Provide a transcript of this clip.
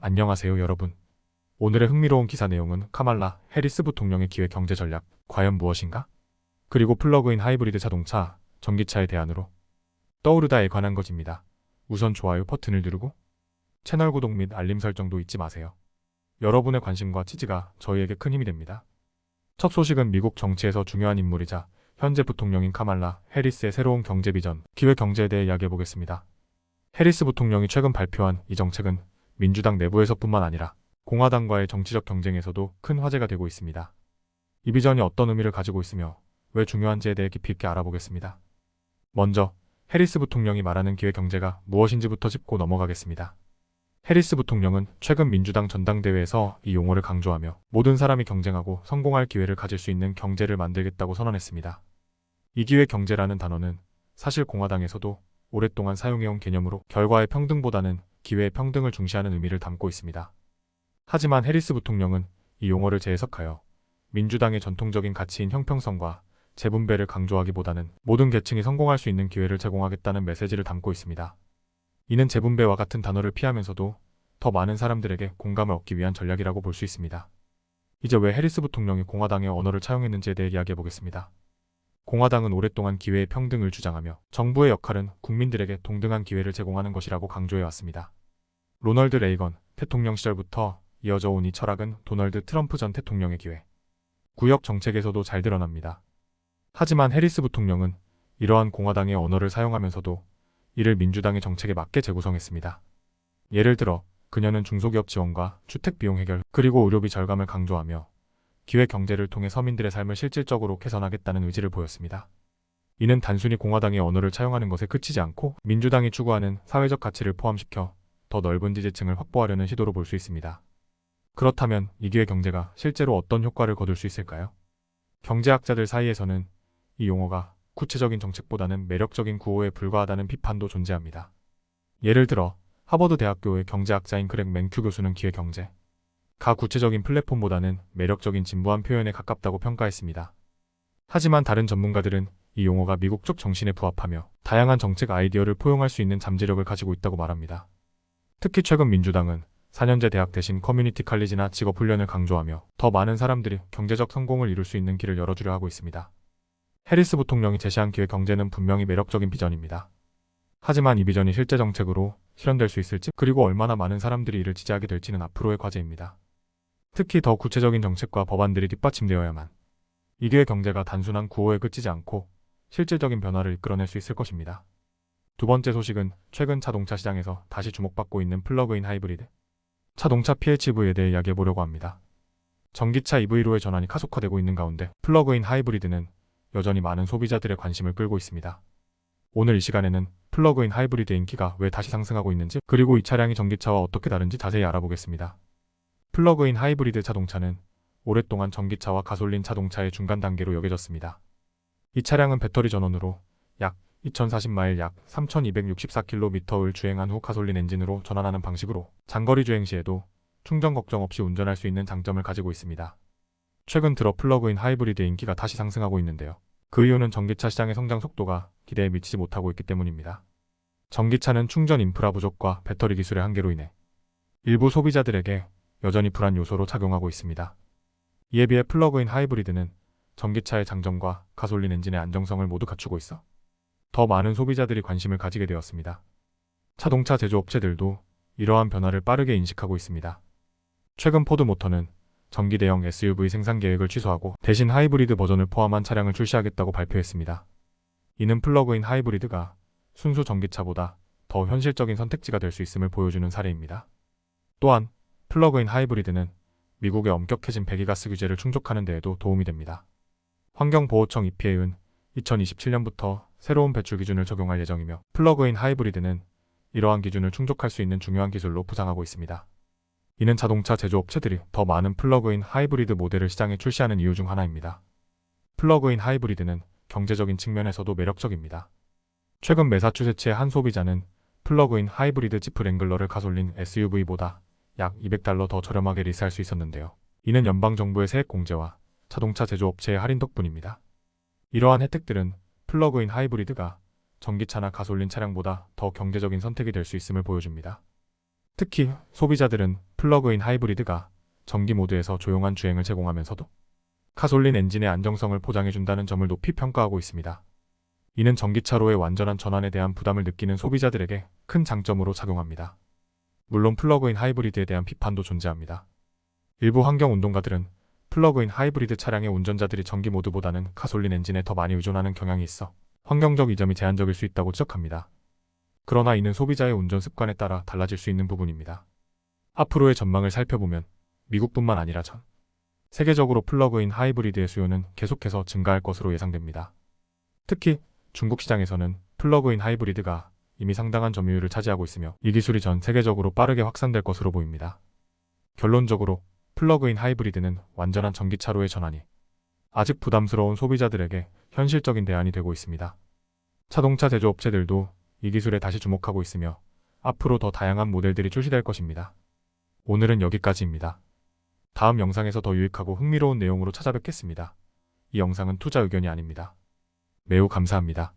안녕하세요 여러분. 오늘의 흥미로운 기사 내용은 카말라 해리스 부통령의 기회 경제 전략 과연 무엇인가? 그리고 플러그인 하이브리드 자동차, 전기차의 대안으로 떠오르다에 관한 것입니다. 우선 좋아요 버튼을 누르고 채널 구독 및 알림 설정도 잊지 마세요. 여러분의 관심과 지지가 저희에게 큰 힘이 됩니다. 첫 소식은 미국 정치에서 중요한 인물이자 현재 부통령인 카말라 해리스의 새로운 경제 비전, 기회 경제에 대해 이야기해 보겠습니다. 해리스 부통령이 최근 발표한 이 정책은 민주당 내부에서뿐만 아니라 공화당과의 정치적 경쟁에서도 큰 화제가 되고 있습니다. 이 비전이 어떤 의미를 가지고 있으며 왜 중요한지에 대해 깊이 있게 알아보겠습니다. 먼저 해리스 부통령이 말하는 기회 경제가 무엇인지부터 짚고 넘어가겠습니다. 해리스 부통령은 최근 민주당 전당대회에서 이 용어를 강조하며 모든 사람이 경쟁하고 성공할 기회를 가질 수 있는 경제를 만들겠다고 선언했습니다. 이 기회 경제라는 단어는 사실 공화당에서도 오랫동안 사용해온 개념으로 결과의 평등보다는 기회의 평등을 중시하는 의미를 담고 있습니다. 하지만 해리스 부통령은 이 용어를 재해석하여 민주당의 전통적인 가치인 형평성과 재분배를 강조하기보다는 모든 계층이 성공할 수 있는 기회를 제공하겠다는 메시지를 담고 있습니다. 이는 재분배와 같은 단어를 피하면서도 더 많은 사람들에게 공감을 얻기 위한 전략이라고 볼 수 있습니다. 이제 왜 해리스 부통령이 공화당의 언어를 차용했는지에 대해 이야기해 보겠습니다. 공화당은 오랫동안 기회의 평등을 주장하며 정부의 역할은 국민들에게 동등한 기회를 제공하는 것이라고 강조해왔습니다. 로널드 레이건 대통령 시절부터 이어져 온 이 철학은 도널드 트럼프 전 대통령의 기회 구역 정책에서도 잘 드러납니다. 하지만 해리스 부통령은 이러한 공화당의 언어를 사용하면서도 이를 민주당의 정책에 맞게 재구성했습니다. 예를 들어 그녀는 중소기업 지원과 주택 비용 해결 그리고 의료비 절감을 강조하며 기회 경제를 통해 서민들의 삶을 실질적으로 개선하겠다는 의지를 보였습니다. 이는 단순히 공화당의 언어를 차용하는 것에 그치지 않고 민주당이 추구하는 사회적 가치를 포함시켜 더 넓은 지지층을 확보하려는 시도로 볼 수 있습니다. 그렇다면 이 기회 경제가 실제로 어떤 효과를 거둘 수 있을까요? 경제학자들 사이에서는 이 용어가 구체적인 정책보다는 매력적인 구호에 불과하다는 비판도 존재합니다. 예를 들어 하버드 대학교의 경제학자인 그렉 맨큐 교수는 기회 경제 가 구체적인 플랫폼보다는 매력적인 진부한 표현에 가깝다고 평가했습니다. 하지만 다른 전문가들은 이 용어가 미국적 정신에 부합하며 다양한 정책 아이디어를 포용할 수 있는 잠재력을 가지고 있다고 말합니다. 특히 최근 민주당은 4년제 대학 대신 커뮤니티 칼리지나 직업훈련을 강조하며 더 많은 사람들이 경제적 성공을 이룰 수 있는 길을 열어주려 하고 있습니다. 해리스 부통령이 제시한 기회 경제는 분명히 매력적인 비전입니다. 하지만 이 비전이 실제 정책으로 실현될 수 있을지 그리고 얼마나 많은 사람들이 이를 지지하게 될지는 앞으로의 과제입니다. 특히 더 구체적인 정책과 법안들이 뒷받침되어야만 이 기회 경제가 단순한 구호에 그치지 않고 실질적인 변화를 이끌어낼 수 있을 것입니다. 두 번째 소식은 최근 자동차 시장에서 다시 주목받고 있는 플러그인 하이브리드 자동차 PHEV에 대해 이야기해 보려고 합니다. 전기차 EV로의 전환이 가속화되고 있는 가운데 플러그인 하이브리드는 여전히 많은 소비자들의 관심을 끌고 있습니다. 오늘 이 시간에는 플러그인 하이브리드의 인기가 왜 다시 상승하고 있는지 그리고 이 차량이 전기차와 어떻게 다른지 자세히 알아보겠습니다. 플러그인 하이브리드 자동차는 오랫동안 전기차와 가솔린 자동차의 중간 단계로 여겨졌습니다. 이 차량은 배터리 전원으로 약 2040마일 약 3264km를 주행한 후 가솔린 엔진으로 전환하는 방식으로 장거리 주행 시에도 충전 걱정 없이 운전할 수 있는 장점을 가지고 있습니다. 최근 들어 플러그인 하이브리드의 인기가 다시 상승하고 있는데요. 그 이유는 전기차 시장의 성장 속도가 기대에 미치지 못하고 있기 때문입니다. 전기차는 충전 인프라 부족과 배터리 기술의 한계로 인해 일부 소비자들에게 여전히 불안 요소로 작용하고 있습니다. 이에 비해 플러그인 하이브리드는 전기차의 장점과 가솔린 엔진의 안정성을 모두 갖추고 있어 더 많은 소비자들이 관심을 가지게 되었습니다. 자동차 제조업체들도 이러한 변화를 빠르게 인식하고 있습니다. 최근 포드모터는 전기 대형 SUV 생산 계획을 취소하고 대신 하이브리드 버전을 포함한 차량을 출시하겠다고 발표했습니다. 이는 플러그인 하이브리드가 순수 전기차보다 더 현실적인 선택지가 될 수 있음을 보여주는 사례입니다. 또한 플러그인 하이브리드는 미국의 엄격해진 배기가스 규제를 충족하는 데에도 도움이 됩니다. 환경보호청 EPA는 2027년부터 새로운 배출 기준을 적용할 예정이며 플러그인 하이브리드는 이러한 기준을 충족할 수 있는 중요한 기술로 부상하고 있습니다. 이는 자동차 제조업체들이 더 많은 플러그인 하이브리드 모델을 시장에 출시하는 이유 중 하나입니다. 플러그인 하이브리드는 경제적인 측면에서도 매력적입니다. 최근 매사추세츠의 한 소비자는 플러그인 하이브리드 지프 랭글러를 가솔린 SUV보다 약 $200 더 저렴하게 리스할 수 있었는데요. 이는 연방정부의 세액 공제와 자동차 제조업체의 할인 덕분입니다. 이러한 혜택들은 플러그인 하이브리드가 전기차나 가솔린 차량보다 더 경제적인 선택이 될 수 있음을 보여줍니다. 특히 소비자들은 플러그인 하이브리드가 전기 모드에서 조용한 주행을 제공하면서도 가솔린 엔진의 안정성을 보장해준다는 점을 높이 평가하고 있습니다. 이는 전기차로의 완전한 전환에 대한 부담을 느끼는 소비자들에게 큰 장점으로 작용합니다. 물론 플러그인 하이브리드에 대한 비판도 존재합니다. 일부 환경운동가들은 플러그인 하이브리드 차량의 운전자들이 전기 모드보다는 가솔린 엔진에 더 많이 의존하는 경향이 있어 환경적 이점이 제한적일 수 있다고 지적합니다. 그러나 이는 소비자의 운전 습관에 따라 달라질 수 있는 부분입니다. 앞으로의 전망을 살펴보면 미국뿐만 아니라 전 세계적으로 플러그인 하이브리드의 수요는 계속해서 증가할 것으로 예상됩니다. 특히 중국 시장에서는 플러그인 하이브리드가 이미 상당한 점유율을 차지하고 있으며 이 기술이 전 세계적으로 빠르게 확산될 것으로 보입니다. 결론적으로 플러그인 하이브리드는 완전한 전기차로의 전환이 아직 부담스러운 소비자들에게 현실적인 대안이 되고 있습니다. 자동차 제조업체들도 이 기술에 다시 주목하고 있으며 앞으로 더 다양한 모델들이 출시될 것입니다. 오늘은 여기까지입니다. 다음 영상에서 더 유익하고 흥미로운 내용으로 찾아뵙겠습니다. 이 영상은 투자 의견이 아닙니다. 매우 감사합니다.